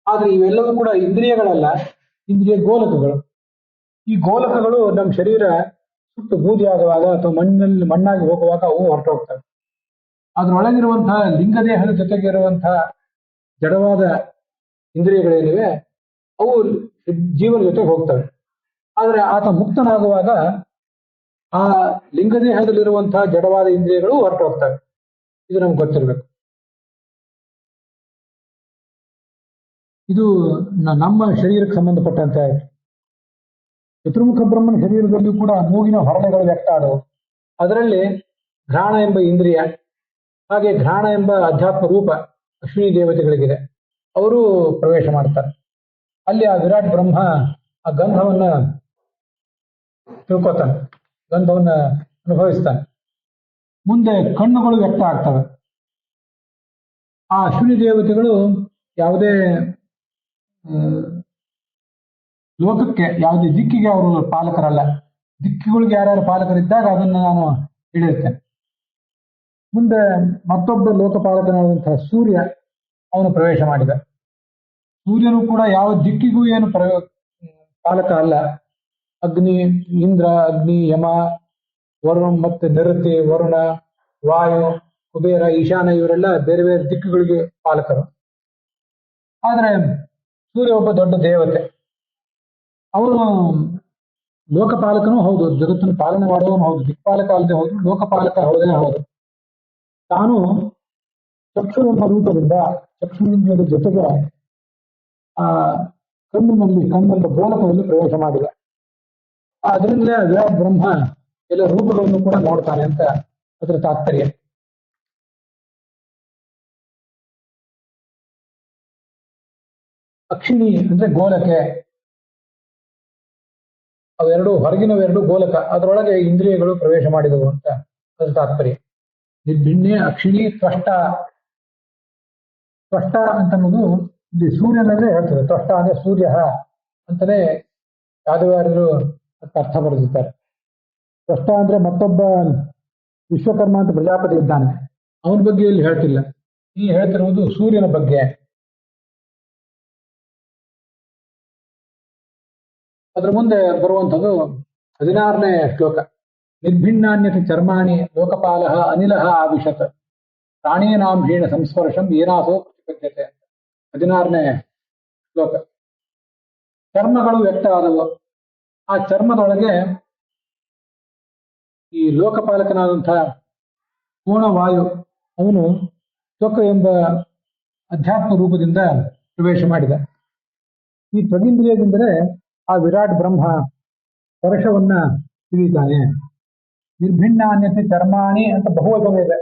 ಆದ್ರೆ ಇವೆಲ್ಲವೂ ಕೂಡ ಇಂದ್ರಿಯಗಳಲ್ಲ, ಇಂದ್ರಿಯ ಗೋಲಕಗಳು. ಈ ಗೋಲಕಗಳು ನಮ್ಮ ಶರೀರ ಸುಟ್ಟು ಬೂದಿ ಆಗುವಾಗ ಅಥವಾ ಮಣ್ಣಾಗಿ ಹೋಗುವಾಗ ಅವು ಹೊರಟೋಗ್ತವೆ. ಅದ್ರೊಳಗಿರುವಂತಹ ಲಿಂಗದೇಹದ ಜೊತೆಗೆ ಇರುವಂತಹ ಜಡವಾದ ಇಂದ್ರಿಯಗಳೇನಿವೆ ಅವು ಜೀವನ ಜೊತೆಗೆ ಹೋಗ್ತವೆ. ಆದ್ರೆ ಆತ ಮುಕ್ತನಾಗುವಾಗ ಆ ಲಿಂಗದೇಹದಲ್ಲಿರುವಂತಹ ಜಡವಾದ ಇಂದ್ರಿಯಗಳು ಹೊರಟು ಹೋಗ್ತವೆ. ಇದು ನಮ್ಗೆ ಗೊತ್ತಿರಬೇಕು. ಇದು ನಮ್ಮ ಶರೀರಕ್ಕೆ ಸಂಬಂಧಪಟ್ಟಂತೆ ಆಯ್ತು. ಚತುರ್ಮುಖ ಬ್ರಹ್ಮನ ಶರೀರದಲ್ಲಿಯೂ ಕೂಡ ಮೂಗಿನ ಹೊರಳೆಗಳು ವ್ಯಕ್ತ ಆದವು. ಅದರಲ್ಲಿ ಘ್ರಾಣ ಎಂಬ ಇಂದ್ರಿಯ, ಹಾಗೆ ಘ್ರಾಣ ಎಂಬ ಅಧ್ಯಾತ್ಮ ರೂಪ ಅಶ್ವಿನಿ ದೇವತೆಗಳಿಗಿದೆ. ಅವರು ಪ್ರವೇಶ ಮಾಡ್ತಾರೆ. ಅಲ್ಲಿ ಆ ವಿರಾಟ್ ಬ್ರಹ್ಮ ಆ ಗಂಧವನ್ನ ತಿಳ್ಕೊತಾನೆ, ಗಂಧವನ್ನ ಅನುಭವಿಸ್ತಾನೆ. ಮುಂದೆ ಕಣ್ಣುಗಳು ವ್ಯಕ್ತ ಆಗ್ತವೆ. ಆ ಅಶ್ವಿನಿ ದೇವತೆಗಳು ಯಾವುದೇ ಲೋಕಕ್ಕೆ, ಯಾವುದೇ ದಿಕ್ಕಿಗೆ ಅವರು ಪಾಲಕರಲ್ಲ. ದಿಕ್ಕುಗಳಿಗೆ ಯಾರ್ಯಾರು ಪಾಲಕರಿದ್ದಾಗ ಅದನ್ನು ನಾನು ಹೇಳಿರ್ತೇನೆ. ಮುಂದೆ ಮತ್ತೊಬ್ಬ ಲೋಕಪಾಲಕನಾದಂತಹ ಸೂರ್ಯ ಅವನು ಪ್ರವೇಶ ಮಾಡಿದ. ಸೂರ್ಯನು ಕೂಡ ಯಾವ ದಿಕ್ಕಿಗೂ ಏನು ಪಾಲಕ ಅಲ್ಲ. ಅಗ್ನಿ, ಇಂದ್ರ, ಅಗ್ನಿ, ಯಮ, ವರುಣ, ಮತ್ತೆ ನಿರತಿ, ವರುಣ, ವಾಯು, ಕುಬೇರ, ಈಶಾನ ಇವರೆಲ್ಲ ಬೇರೆ ಬೇರೆ ದಿಕ್ಕುಗಳಿಗೆ ಪಾಲಕರು. ಆದ್ರೆ ಸೂರ್ಯ ಒಬ್ಬ ದೊಡ್ಡ ದೇವತೆ. ಅವನು ಲೋಕಪಾಲಕನೂ ಹೌದು, ಜಗತ್ತನ್ನು ಪಾಲನೆ ಮಾಡುವವನು ಹೌದು, ದಿಕ್ಪಾಲಕ ಅಲ್ಲದೆ ಹೌದು, ಲೋಕಪಾಲಕ ಹೌದೇ ಹೌದು. ತಾನು ಚಕ್ಷುವಿನ ರೂಪದಿಂದ, ಚಕ್ಷುವಿನ ಜೊತೆಗೆ ಆ ಕಣ್ಣೆಂಬ ಗೋಲಕದಲ್ಲಿ ಪ್ರವೇಶ ಮಾಡಿದ. ಅದರಿಂದಲೇ ವಿರಾಟ್ ಬ್ರಹ್ಮ ಎಲ್ಲ ರೂಪಗಳನ್ನು ಕೂಡ ನೋಡ್ತಾನೆ ಅಂತ ಅದರ ತಾತ್ಪರ್ಯ. ಅಕ್ಷಿಣಿ ಅಂದ್ರೆ ಗೋಲಕೆ, ಅವೆರಡು ಹೊರಗಿನವೆರಡು ಗೋಲಕ, ಅದರೊಳಗೆ ಇಂದ್ರಿಯಗಳು ಪ್ರವೇಶ ಮಾಡಿದವು ಅಂತ ಅದರ ತಾತ್ಪರ್ಯ. ನಿರ್ಭಿಣ್ಣೆ ಅಕ್ಷಿಣಿ ತ್ವಷ್ಟ. ತ್ವಷ್ಟ ಅಂತನ್ನೋದು ಇಲ್ಲಿ ಸೂರ್ಯನಲ್ಲೇ ಹೇಳ್ತದೆ. ತ್ವಷ್ಟ ಅಂದ್ರೆ ಸೂರ್ಯ ಅಂತಾನೆ ಯಾದವಾರರು ಅರ್ಥ ಬರೆದಿದ್ದಾರೆ. ತ್ವಷ್ಟ ಅಂದ್ರೆ ಮತ್ತೊಬ್ಬ ವಿಶ್ವಕರ್ಮ ಅಂತ ಪ್ರಜಾಪತಿ ಇದ್ದಾನೆ, ಅವನ ಬಗ್ಗೆ ಇಲ್ಲಿ ಹೇಳ್ತಿಲ್ಲ. ಇಲ್ಲಿ ಹೇಳ್ತಿರುವುದು ಸೂರ್ಯನ ಬಗ್ಗೆ. ಅದ್ರ ಮುಂದೆ ಬರುವಂಥದ್ದು 16ನೇ ಶ್ಲೋಕ. ನಿರ್ಭಿನ್ನಾನ್ಯತೆ ಚರ್ಮಾಣಿ ಲೋಕಪಾಲ ಅನಿಲ ಆವಿಶತ್ ಪ್ರಾಣೀನಾಂ ಹೀಣ ಸಂಸ್ಪರ್ಶಂ ಏನಾಸೋ ಪ್ರತಿಪದ್ಯತೆ ಅಂತ 16ನೇ ಶ್ಲೋಕ. ಚರ್ಮಗಳು ವ್ಯಕ್ತ ಆದವು. ಆ ಚರ್ಮದೊಳಗೆ ಈ ಲೋಕಪಾಲಕನಾದಂತಹ ಕೋಣವಾಯು ಅವನು ತ್ವಕ್ ಎಂಬ ಅಧ್ಯಾತ್ಮ ರೂಪದಿಂದ ಪ್ರವೇಶ ಮಾಡಿದ. ಈ ತ್ವಗಿಂದ್ರಿಯದಿಂದಲೇ ಆ ವಿರಾಟ್ ಬ್ರಹ್ಮ ಸ್ಪರ್ಶವನ್ನ ತಿಳಿತಾನೆ. ನಿರ್ಭಿನ್ನಾನ್ಯತೆ ಚರ್ಮಾಣಿ ಅಂತ ಬಹುವಚನ ಇದೆ.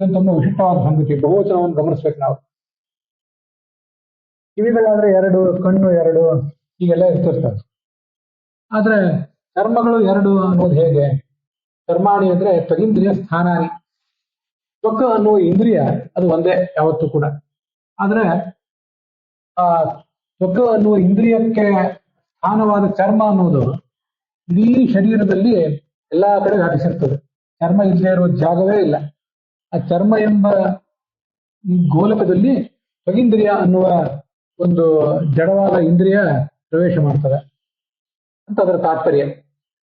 ಇದೊಂದು ವಿಶಿಷ್ಟವಾದ ಸಂಗತಿ. ಬಹುವಚನವನ್ನು ಗಮನಿಸ್ಬೇಕು ನಾವು. ಕಿವಿಗಳಾದ್ರೆ 2, ಕಣ್ಣು 2 ಹೀಗೆಲ್ಲ ಇರ್ತಿರ್ತವೆ. ಆದ್ರೆ ಚರ್ಮಗಳು 2 ಅನ್ನೋದು ಹೇಗೆ? ಚರ್ಮಾಣಿ ಅಂದ್ರೆ ತ್ವಗಿಂದ್ರಿಯ ಸ್ಥಾನಾನಿ. ತ್ವಕ್ ಅನ್ನುವ ಇಂದ್ರಿಯ ಅದು ಒಂದೇ ಯಾವತ್ತೂ ಕೂಡ. ಆದ್ರೆ ಆ ತ್ವಕ್ ಅನ್ನುವ ಇಂದ್ರಿಯಕ್ಕೆ ಸ್ಥಾನವಾದ ಚರ್ಮ ಅನ್ನೋದು ಇಡೀ ಶರೀರದಲ್ಲಿ ಎಲ್ಲಾ ಕಡೆ ವ್ಯಾಪಿಸಿರ್ತದೆ. ಚರ್ಮ ಇಲ್ಲದೆ ಇರುವ ಜಾಗವೇ ಇಲ್ಲ. ಆ ಚರ್ಮ ಎಂಬ ಈ ಗೋಲಕದಲ್ಲಿ ತ್ವಗಿಂದ್ರಿಯ ಅನ್ನುವ ಒಂದು ಜಡವಾದ ಇಂದ್ರಿಯ ಪ್ರವೇಶ ಮಾಡ್ತದೆ ಅಂತ ಅದರ ತಾತ್ಪರ್ಯ.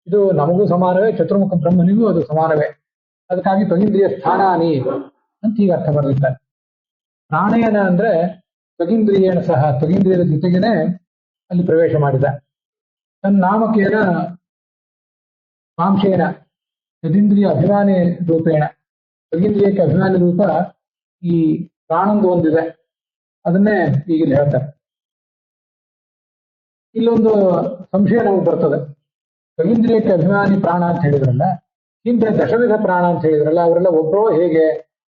ಇದು ನಮಗೂ ಸಮಾನವೇ, ಚತುರ್ಮುಖ ಬ್ರಹ್ಮನಿಗೂ ಅದು ಸಮಾನವೇ. ಅದಕ್ಕಾಗಿ ತ್ವಗಿಂದ್ರಿಯ ಸ್ಥಾನಾನಿ ಅಂತ ಈಗ ಅರ್ಥ ಬರೆದಿದ್ದಾರೆ. ಪ್ರಾಣಯನ ಅಂದ್ರೆ ತ್ವಗಿಂದ್ರಿಯೇಣ ಸಹ, ತ್ವಗಿಂದ್ರಿಯದ ಜೊತೆಗೇನೆ ಅಲ್ಲಿ ಪ್ರವೇಶ ಮಾಡಿದ. ತನ್ನ ನಾಮಕೇನ ಮಾಂಸೇನ ಯದಿಂದ್ರಿಯ ಅಭಿಮಾನಿ ರೂಪೇಣ, ತ್ವಗಿಂದ್ರಿಯಕ್ಕೆ ಅಭಿಮಾನಿ ರೂಪ ಈ ಪ್ರಾಣಂದು ಒಂದಿದೆ, ಅದನ್ನೇ ಈಗಿಲ್ಲಿ ಹೇಳ್ತಾರೆ. ಇಲ್ಲೊಂದು ಸಂಶಯ ನಮಗೆ ಬರ್ತದೆ. ತ್ವಗಿಂದ್ರಿಯಕ್ಕೆ ಅಭಿಮಾನಿ ಪ್ರಾಣ ಅಂತ ಹೇಳಿದ್ರಲ್ಲ, ಹಿಂದೆ ದಶವಿಧ ಪ್ರಾಣ ಅಂತ ಹೇಳಿದ್ರಲ್ಲ, ಅವರೆಲ್ಲ ಒಬ್ಬರೋ ಹೇಗೆ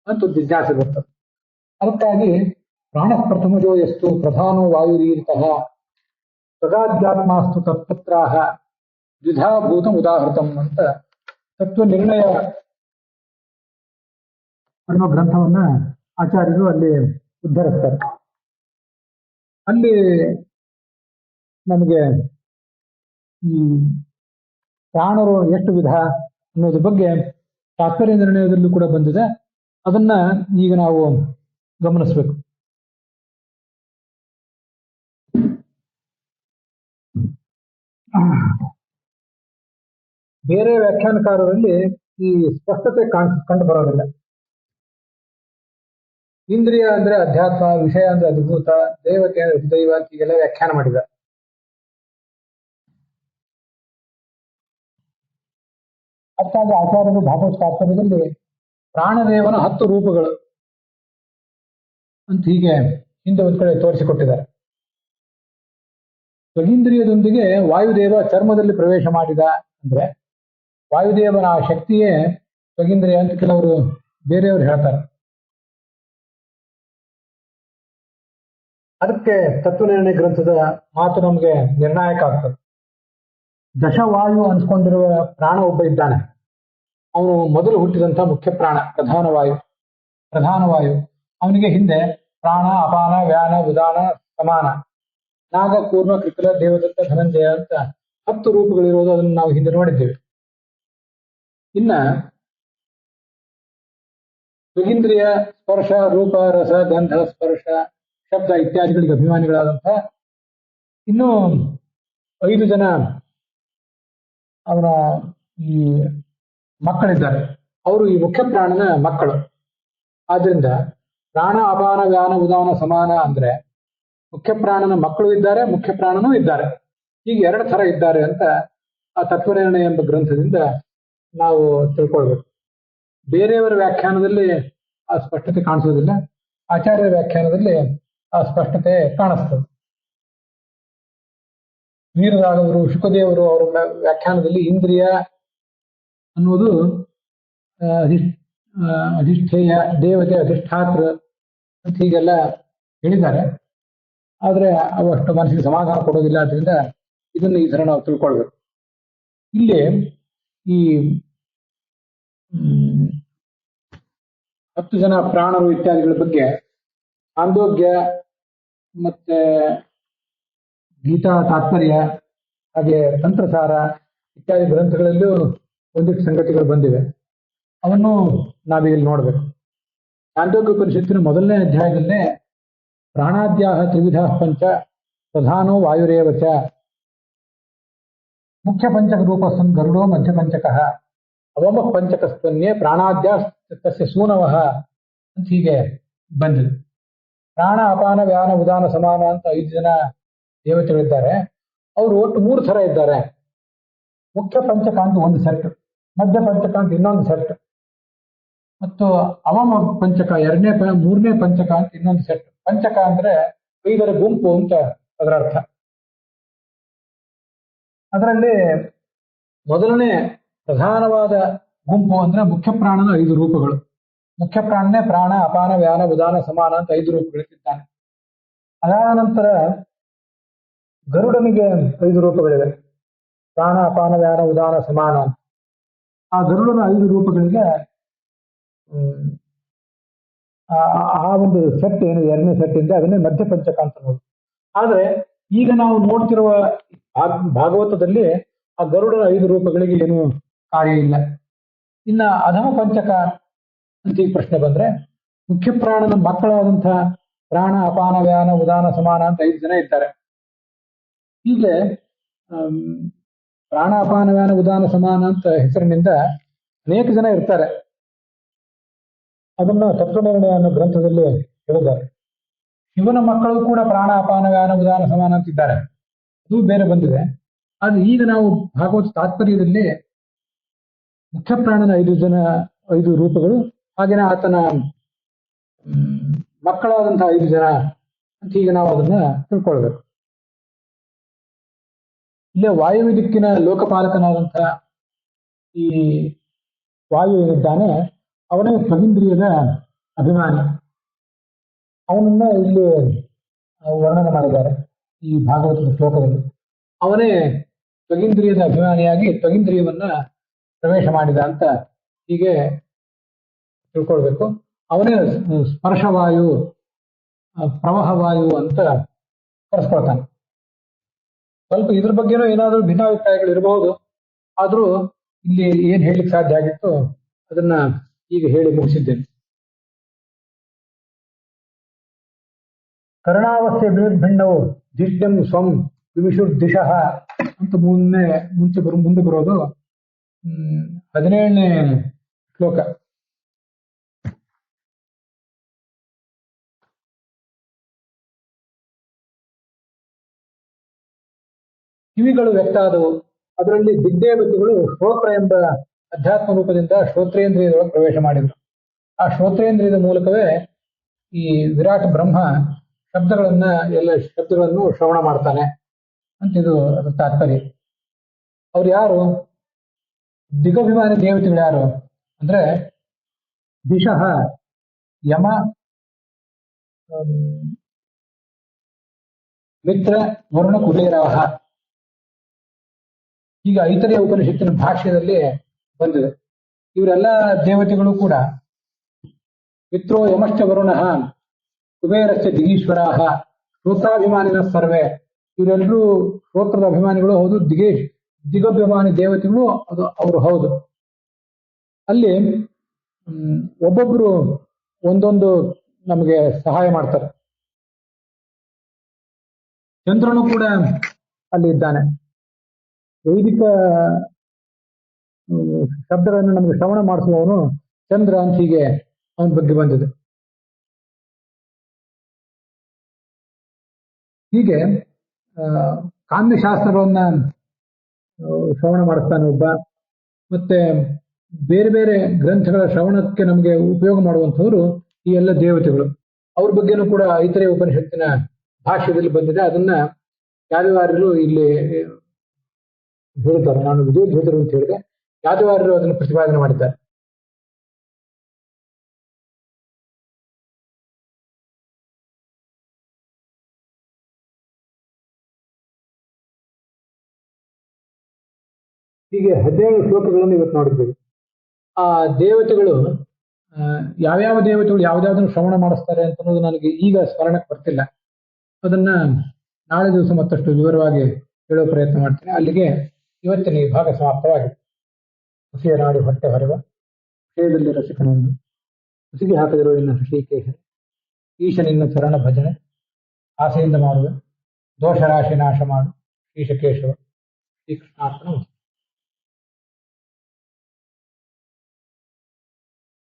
ಅಂತ ಜಿಜ್ಞಾಸೆ ಬರ್ತದೆ. ಅದಕ್ಕಾಗಿ ಪ್ರಾಣ ಪ್ರಥಮಜೋ ಎಷ್ಟು ಪ್ರಧಾನೋ ವಾಯುರೀರಿತಃ ಸ್ವಗಾಧ್ಯಾತ್ಮಾಸ್ತು ತತ್ಪುತ್ರಾಹ ದ್ವಿಧಾಭೂತಂ ಉದಾಹೃತಂ ಅಂತ ತತ್ವ ನಿರ್ಣಯ ಅನ್ನೋ ಗ್ರಂಥವನ್ನ ಆಚಾರ್ಯರು ಅಲ್ಲಿ ಉದ್ಧರಿಸ್ತಾರೆ. ಅಲ್ಲಿ ನಮಗೆ ಈ ಪ್ರಾಣರು ಎಷ್ಟು ವಿಧ ಅನ್ನೋದ್ರ ಬಗ್ಗೆ ತಾತ್ಪರ್ಯ ನಿರ್ಣಯದಲ್ಲೂ ಕೂಡ ಬಂದಿದೆ. ಅದನ್ನ ಈಗ ನಾವು ಗಮನಿಸ್ಬೇಕು. ಬೇರೆ ವ್ಯಾಖ್ಯಾನಕಾರರಲ್ಲಿ ಈ ಸ್ಪಷ್ಟತೆ ಕಂಡು ಬರೋದಿಲ್ಲ. ಇಂದ್ರಿಯ ಅಂದ್ರೆ ಅಧ್ಯಾತ್ಮ, ವಿಷಯ ಅಂದ್ರೆ ಅದ್ಭುತ, ದೇವತೆ ಅಂದ್ರೆ ಅಧಿದೈವ ಹೀಗೆಲ್ಲ ವ್ಯಾಖ್ಯಾನ ಮಾಡಿದ. ಅದಕ್ಕಾಗಿ ಆಚಾರ್ಯರು ಭಾಗವತ ತಾತ್ಪರ್ಯದಲ್ಲಿ ಪ್ರಾಣದೇವನ 10 ರೂಪಗಳು ಅಂತ ಹೀಗೆ ಹಿಂದೆ ಒಂದ್ ಕಡೆ ತೋರಿಸಿಕೊಟ್ಟಿದ್ದಾರೆ. ತ್ವಗೀಂದ್ರಿಯದೊಂದಿಗೆ ವಾಯುದೇವ ಚರ್ಮದಲ್ಲಿ ಪ್ರವೇಶ ಮಾಡಿದ ಅಂದ್ರೆ ವಾಯುದೇವನ ಆ ಶಕ್ತಿಯೇ ತ್ವಗೀಂದ್ರಿಯ ಅಂತ ಕೆಲವರು ಬೇರೆಯವರು ಹೇಳ್ತಾರೆ. ಅದಕ್ಕೆ ತತ್ವನಿರ್ಣಯ ಗ್ರಂಥದ ಮಾತು ನಮಗೆ ನಿರ್ಣಾಯಕ ಆಗ್ತದೆ. ದಶವಾಯು ಅನ್ಸ್ಕೊಂಡಿರುವ ಪ್ರಾಣ ಒಬ್ಬ ಇದ್ದಾನೆ. ಅವನು ಮೊದಲು ಹುಟ್ಟಿದಂತ ಮುಖ್ಯ ಪ್ರಾಣ ಪ್ರಧಾನವಾಯು. ಅವನಿಗೆ ಹಿಂದೆ ಪ್ರಾಣ, ಅಪಾನ, ವ್ಯಾನ, ಉದಾನ, ಸಮಾನ, ನಾಗ, ಕೂರ್ಮ, ಕೃಕಲ, ದೇವದತ್ತ, ಧನಂಜಯ ಅಂತ 10 ರೂಪಗಳಿರೋದು ಅದನ್ನು ನಾವು ಹಿಂದೆ ನೋಡಿದ್ದೇವೆ. ಇನ್ನ ತ್ವಗೀಂದ್ರಿಯ ಸ್ಪರ್ಶ, ರೂಪ, ರಸ, ಗಂಧ, ಸ್ಪರ್ಶ, ಶಬ್ದ ಇತ್ಯಾದಿಗಳಿಗೆ ಅಭಿಮಾನಿಗಳಾದಂತಹ ಇನ್ನೂ 5 ಜನ ಅವನ ಈ ಮಕ್ಕಳಿದ್ದಾರೆ. ಅವರು ಈ ಮುಖ್ಯ ಪ್ರಾಣನ ಮಕ್ಕಳು. ಆದ್ರಿಂದ ಪ್ರಾಣ, ಅಪಾನ, ವ್ಯಾನ, ಉದಾನ, ಸಮಾನ ಅಂದ್ರೆ ಮುಖ್ಯ ಪ್ರಾಣನ ಮಕ್ಕಳು ಇದ್ದಾರೆ, ಮುಖ್ಯ ಪ್ರಾಣನೂ ಇದ್ದಾರೆ. ಹೀಗೆ 2 ಥರ ಇದ್ದಾರೆ ಅಂತ ಆ ತತ್ವನಿರ್ಣಯ ಎಂಬ ಗ್ರಂಥದಿಂದ ನಾವು ತಿಳ್ಕೊಳ್ಬೇಕು. ಬೇರೆಯವರ ವ್ಯಾಖ್ಯಾನದಲ್ಲಿ ಆ ಸ್ಪಷ್ಟತೆ ಕಾಣಿಸೋದಿಲ್ಲ, ಆಚಾರ್ಯರ ವ್ಯಾಖ್ಯಾನದಲ್ಲಿ ಆ ಸ್ಪಷ್ಟತೆ ಕಾಣಿಸ್ತದೆ. ವೀರರಾಘವರು, ಶುಕದೇವರು ಅವರ ವ್ಯಾಖ್ಯಾನದಲ್ಲಿ ಇಂದ್ರಿಯ ಅನ್ನುವುದು ಅಧಿಷ್ಠೇಯ, ದೇವತೆ, ಅಧಿಷ್ಠಾತೃ ಅಂತ ಹೀಗೆಲ್ಲ ಹೇಳಿದ್ದಾರೆ. ಆದ್ರೆ ಅವು ಅಷ್ಟು ಮನಸ್ಸಿಗೆ ಸಮಾಧಾನ ಕೊಡೋದಿಲ್ಲ. ಆದ್ರಿಂದ ಇದನ್ನು ಈ ಥರ ನಾವು ತಿಳ್ಕೊಳ್ಬೇಕು. ಇಲ್ಲಿ ಈ 10 ಜನ ಪ್ರಾಣರು ಇತ್ಯಾದಿಗಳ ಬಗ್ಗೆ ಆಂದೋಗ್ಯ ಮತ್ತೆ ಗೀತಾ ತಾತ್ಪರ್ಯ ಹಾಗೆ ತಂತ್ರಸಾರ ಇತ್ಯಾದಿ ಗ್ರಂಥಗಳಲ್ಲೂ ಒಂದಿಷ್ಟು ಸಂಗತಿಗಳು ಬಂದಿವೆ. ಅವನ್ನು ನಾವೀಗ ನೋಡ್ಬೇಕು. ಚಾಂದೋಗ್ಯ ಉಪನಿಷತ್ತಿನ 1ನೇ ಅಧ್ಯಾಯದಲ್ಲೇ ಪ್ರಾಣಾದ್ಯಾಹ ತ್ರಿವಿಧ ಪಂಚ ಪ್ರಧಾನೋ ವಾಯುರೇವಚ ಮುಖ್ಯ ಪಂಚಕ ರೂಪ ಗರುಡೋ ಮಧ್ಯ ಪಂಚಕ ಅವಮ ಪಂಚಕಸ್ತನ್ಯೇ ಪ್ರಾಣಾದ್ಯ ತಸ್ಯ ಸೂನವಃ ಅಂತ ಹೀಗೆ ಬಂದಿದೆ. ಪ್ರಾಣ, ಅಪಾನ, ವ್ಯಾನ, ಉದಾನ, ಸಮಾನ ಅಂತ 5 ಜನ ದೇವತೆಗಳಿದ್ದಾರೆ. ಅವರು ಒಟ್ಟು 3 ಥರ ಇದ್ದಾರೆ. ಮುಖ್ಯ ಪಂಚಕ ಅಂತ ಒಂದು ಸೆಟ್, ಮಧ್ಯ ಪಂಚಕ ಅಂತ ಇನ್ನೊಂದು ಸೆಟ್, ಮತ್ತು ಅವಮ ಪಂಚಕ 3ನೇ ಪಂಚಕ ಅಂತ ಇನ್ನೊಂದು ಸೆಟ್. ಪಂಚಕ ಅಂದ್ರೆ 5ರ ಗುಂಪು ಅಂತ ಅದರ ಅರ್ಥ. ಅದರಲ್ಲಿ ಮೊದಲನೇ ಪ್ರಧಾನವಾದ ಗುಂಪು ಅಂದ್ರೆ ಮುಖ್ಯ ಪ್ರಾಣನ 5 ರೂಪಗಳು. ಮುಖ್ಯ ಪ್ರಾಣನೇ ಪ್ರಾಣ, ಅಪಾನ, ವ್ಯಾನ, ಉದಾನ, ಸಮಾನ ಅಂತ 5 ರೂಪಗಳಿದ್ದಾನೆ. ಅದಾದ ನಂತರ ಗರುಡನಿಗೆ 5 ರೂಪಗಳಿವೆ. ಪ್ರಾಣ, ಅಪಾನ, ವ್ಯಾನ, ಉದಾನ, ಸಮಾನ ಅಂತ. ಆ ಗರುಡನ 5 ರೂಪಗಳಿಗೆ ಆ ಒಂದು ಸೆಟ್ ಏನು 2ನೇ ಸೆಟ್ ಇಂದ ಅದನ್ನೇ ಮಧ್ಯ ಪಂಚಕ ಅಂತ ನೋಡಿ. ಆದ್ರೆ ಈಗ ನಾವು ನೋಡ್ತಿರುವ ಭಾಗವತದಲ್ಲಿ ಆ ಗರುಡನ 5 ರೂಪಗಳಿಗೆ ಏನು ಕಾರ್ಯ ಇಲ್ಲ. ಇನ್ನ ಅಧಮ ಪಂಚಕ ಅಂತ ಈಗ ಪ್ರಶ್ನೆ ಬಂದ್ರೆ ಮುಖ್ಯ ಪ್ರಾಣನ ಮಕ್ಕಳಾದಂತಹ ಪ್ರಾಣ, ಅಪಾನ, ವ್ಯಾನ, ಉದಾನ, ಸಮಾನ ಅಂತ 5 ಜನ ಇದ್ದಾರೆ. ಹೀಗೆ ಪ್ರಾಣ, ಅಪಾನ, ವ್ಯಾನ, ಉದಾನ, ಸಮಾನ ಅಂತ ಹೆಸರಿನಿಂದ ಅನೇಕ ಜನ ಇರ್ತಾರೆ. ಅದನ್ನ ತತ್ವನಿರ್ಣಯ ಅನ್ನೋ ಗ್ರಂಥದಲ್ಲಿ ಹೇಳಿದ್ದಾರೆ. ಶಿವನ ಮಕ್ಕಳು ಕೂಡ ಪ್ರಾಣ, ಅಪಾನ, ವ್ಯಾನ, ಉದಾನ, ಸಮಾನ ಅಂತಿದ್ದಾರೆ. ಅದು ಬೇರೆ ಬಂದಿದೆ. ಆದ್ರೆ ಈಗ ನಾವು ಭಾಗವತ ತಾತ್ಪರ್ಯದಲ್ಲಿ ಮುಖ್ಯ ಪ್ರಾಣನ 5 ರೂಪಗಳು, ಹಾಗೇನೆ ಆತನ ಮಕ್ಕಳಾದಂತಹ 5 ಜನ ಅಂತ ಈಗ ನಾವು ಅದನ್ನ ತಿಳ್ಕೊಳ್ಬೇಕು. ಇಲ್ಲೇ ವಾಯು ದಿಕ್ಕಿನ ಲೋಕಪಾಲಕನಾದಂತಹ ಈ ವಾಯು ಏನಿದ್ದಾನೆ ಅವನೇ ತ್ವಗೀಂದ್ರಿಯದ ಅಭಿಮಾನಿ. ಅವನನ್ನ ಇಲ್ಲಿ ವರ್ಣನೆ ಮಾಡಿದ್ದಾರೆ ಈ ಭಾಗವತದ ಶ್ಲೋಕದಲ್ಲಿ. ಅವನೇ ತ್ವಗೀಂದ್ರಿಯದ ಅಭಿಮಾನಿಯಾಗಿ ತ್ವಗೀಂದ್ರಿಯವನ್ನ ಪ್ರವೇಶ ಮಾಡಿದ ಅಂತ ಹೀಗೆ ತಿಳ್ಕೊಳ್ಬೇಕು. ಅವನೇ ಸ್ಪರ್ಶವಾಯು, ಪ್ರವಾಹವಾಯು ಅಂತ ಕರೆಸ್ಕೊಳ್ತಾನೆ. ಸ್ವಲ್ಪ ಇದ್ರ ಬಗ್ಗೆನೂ ಏನಾದರೂ ಭಿನ್ನಾಭಿಪ್ರಾಯಗಳು ಇರಬಹುದು. ಆದ್ರೂ ಇಲ್ಲಿ ಏನ್ ಹೇಳಲಿಕ್ಕೆ ಸಾಧ್ಯ ಆಗಿತ್ತು ಅದನ್ನ ಈಗ ಹೇಳಿ ಮುಗಿಸಿದ್ದೇನೆ. ಕರ್ಣಾವಸ್ಥೆ ಭಿನ್ನವು ದಿಡ್ಡಂ ಸ್ವಂ ವಿವಿಶುರ್ದಿಶಃ ಅಂತ ಮುಂದೆ ಬರೋದು 17ನೇ ಶ್ಲೋಕ. ಕಿವಿಗಳು ವ್ಯಕ್ತ ಆದವು. ಅದರಲ್ಲಿ ದಿಗ್ದೇವತೆಗಳು ಶ್ರೋತ್ರ ಎಂಬ ಅಧ್ಯಾತ್ಮ ರೂಪದಿಂದ ಶ್ರೋತ್ರೇಂದ್ರಿಯದೊಳಗೆ ಪ್ರವೇಶ ಮಾಡಿದ್ರು. ಆ ಶ್ರೋತ್ರೇಂದ್ರಿಯದ ಮೂಲಕವೇ ಈ ವಿರಾಟ್ ಬ್ರಹ್ಮ ಎಲ್ಲ ಶಬ್ದಗಳನ್ನು ಶ್ರವಣ ಮಾಡ್ತಾನೆ ಅಂತ ಇದು ಅದರ ತಾತ್ಪರ್ಯ. ಅವ್ರು ಯಾರು? ದಿಗಭಿಮಾನಿ ದೇವತೆಗಳು ಯಾರು ಅಂದ್ರೆ ದಿಶಃ, ಯಮ, ಮಿತ್ರ, ವರುಣ, ಕುಬೇರಾಹ. ಈಗ ಐತರೇಯ ಉಪನಿಷತ್ತಿನ ಭಾಷ್ಯದಲ್ಲಿ ಬಂದಿದೆ. ಇವರೆಲ್ಲ ದೇವತೆಗಳು ಕೂಡ ಮಿತ್ರೋ ಯಮಶ್ಚ ವರುಣ ಕುಬೇರಶ್ಚ ದಿಗೀಶ್ವರಾಹ ಶ್ರೋತಾಭಿಮಾನಿನ ಸರ್ವೇ. ಇವರೆಲ್ಲರೂ ಶ್ರೋತ್ರದ ಅಭಿಮಾನಿಗಳು ಹೌದು, ದಿಗಭಿಮಾನಿ ದೇವತೆಗಳು ಅದು ಅವರು ಹೌದು. ಅಲ್ಲಿ ಒಬ್ಬೊಬ್ರು ಒಂದೊಂದು ನಮಗೆ ಸಹಾಯ ಮಾಡ್ತಾರೆ. ಚಂದ್ರನು ಕೂಡ ಅಲ್ಲಿ ಇದ್ದಾನೆ. ವೈದಿಕ ಶಬ್ದಗಳನ್ನು ನಮಗೆ ಶ್ರವಣ ಮಾಡಿಸುವವನು ಚಂದ್ರ ಅಂತ ಹೀಗೆ ಅವನ ಬಗ್ಗೆ ಬಂದಿದೆ. ಹೀಗೆ ಕಾಮ್ಯಶಾಸ್ತ್ರಗಳನ್ನ ಶ್ರವಣ ಮಾಡಿಸ್ತಾನೆ ಒಬ್ಬ. ಮತ್ತೆ ಬೇರೆ ಬೇರೆ ಗ್ರಂಥಗಳ ಶ್ರವಣಕ್ಕೆ ನಮಗೆ ಉಪಯೋಗ ಮಾಡುವಂಥವ್ರು ಈ ಎಲ್ಲ ದೇವತೆಗಳು. ಅವ್ರ ಬಗ್ಗೆನೂ ಕೂಡ ಐತರೇಯ ಉಪನಿಷತ್ತಿನ ಭಾಷ್ಯದಲ್ಲಿ ಬಂದಿದೆ. ಅದನ್ನ ಯಾದವಾರ್ಯರು ಇಲ್ಲಿ ಹೇಳ್ತಾರೆ. ನಾನು ವಿಜಯಧ್ವಜರು ಅಂತ ಹೇಳಿದೆ, ಯಾದವಾರ್ಯರು ಅದನ್ನು ಪ್ರತಿಪಾದನೆ ಮಾಡಿದ್ದಾರೆ. ಹೀಗೆ 17 ಶ್ಲೋಕಗಳನ್ನು ಇವತ್ತು ನೋಡಿದ್ದೇವೆ. ಆ ದೇವತೆಗಳು ಯಾವ್ಯಾವ ದೇವತೆಗಳು ಯಾವ್ದಾವ್ದನ್ನು ಶ್ರವಣ ಮಾಡಿಸ್ತಾರೆ ಅಂತ ಅನ್ನೋದು ನನಗೆ ಈಗ ಸ್ಮರಣಕ್ಕೆ ಬರ್ತಿಲ್ಲ. ಅದನ್ನ ನಾಳೆ ದಿವಸ ಮತ್ತಷ್ಟು ವಿವರವಾಗಿ ಹೇಳೋ ಪ್ರಯತ್ನ ಮಾಡ್ತೇನೆ. ಅಲ್ಲಿಗೆ ಇವತ್ತಿನ ಈ ಭಾಗ ಸಮಾಪ್ತವಾಗಿದೆ. ಹಸಿಯ ನಾಡಿ ಹೊಟ್ಟೆ ಹೊರವ ವಿಷಯದಲ್ಲಿ ರಸಿಕನೊಂದು ಹುಸಿಗೆ ಹಾಕದಿರೋ ಇನ್ನು ಶ್ರೀಕೇಶ ಈಶನಿನ್ನ ಚರಣ ಭಜನೆ ಆಸೆಯಿಂದ ಮಾಡುವೆ ದೋಷರಾಶಿ ನಾಶ ಮಾಡು ಶ್ರೀಶಕೇಶವ ಶ್ರೀಕೃಷ್ಣಾರ್ಪಣ.